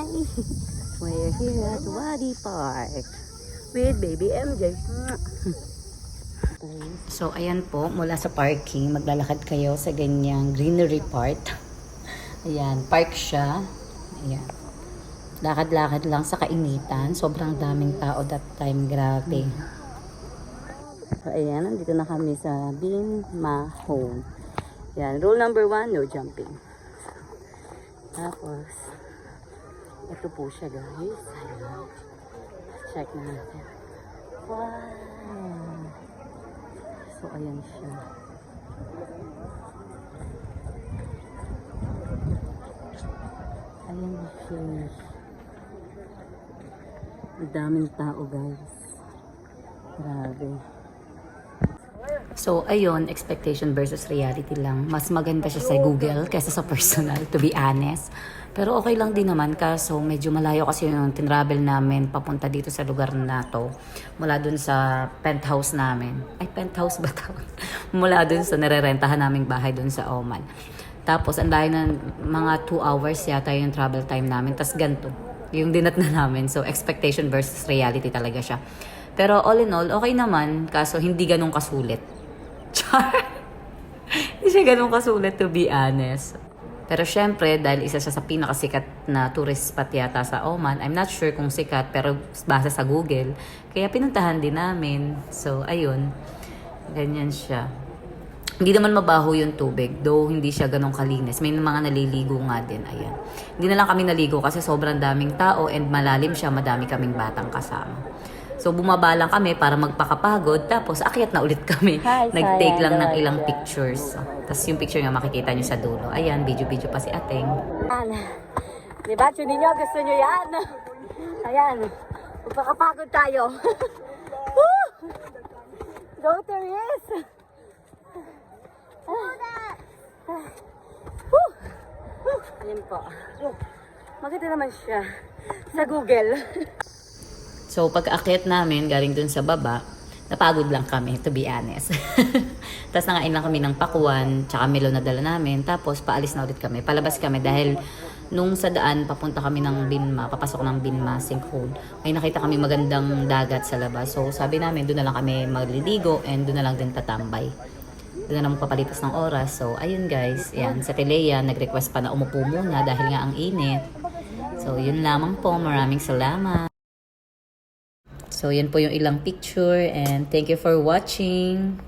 Hi! We're here at Wadi Park with baby MJ. So, ayan po, mula sa parking, maglalakad kayo sa ganyang greenery part. Ayan, park siya. Ayan. Lakad-lakad lang sa kainitan. Sobrang daming tao that time. Grabe. So, ayan, nandito na kami sa Binma Home. Ayan, rule number 1, no jumping. Tapos, ito po siya guys. Ayan. Check na natin. Wow! So, ayan siya. Ayan siya. Ang daming tao guys. Grabe. So, ayun, expectation versus reality lang. Mas maganda siya sa Google kaysa sa personal, to be honest. Pero okay lang din naman kaso medyo malayo kasi yung tinravel namin papunta dito sa lugar na to. Mula dun sa penthouse namin. Ay, penthouse ba tawag? Mula dun sa nirerentahan naming bahay dun sa Oman. Tapos, ang layo ng mga 2 hours yata yung travel time namin. Tapos ganito, yung dinat na namin. So, expectation versus reality talaga siya. Pero all in all, okay naman. Kaso hindi ganun kasulit. Char! Hindi siya ganun kasulit to be honest. Pero syempre, dahil isa siya sa pinakasikat na tourist spot yata sa Oman, I'm not sure kung sikat, pero base sa Google. Kaya pinuntahan din namin. So, ayun. Ganyan siya. Hindi naman mabaho yung tubig, though hindi siya ganun kalinis. May mga naliligo nga din, ayan. Hindi na lang kami naligo kasi sobrang daming tao and malalim siya, madami kaming batang kasama. So, bumaba lang kami para magpakapagod. Tapos, akyat na ulit kami. Nag-take lang ng ilang pictures. Tapos, yung picture nga makikita nyo sa dulo. Ayan, video-video pa si Ateng. Diba, tunin nyo, gusto nyo yan? Ayan, magpakapagod tayo. Go, Therese! Ayan po. Maganda naman siya sa Google. So, pag-aakyat namin, galing dun sa baba, napagod lang kami, to be honest. Tapos nangain lang kami ng pakuan, tsaka melo na dala namin. Tapos, paalis na ulit kami. Palabas kami dahil nung sa daan, papunta kami ng Binma, papasok ng Binma sinkhole. May nakita kami magandang dagat sa labas. So, sabi namin, doon na lang kami magliligo and doon na lang din tatambay. Doon na lang magpapalipas ng oras. So, ayun guys. Yan, sa Tilea, nag-request pa na umupo muna dahil nga ang init. So, yun lamang po. Maraming salamat. So, yan po yung ilang picture and thank you for watching.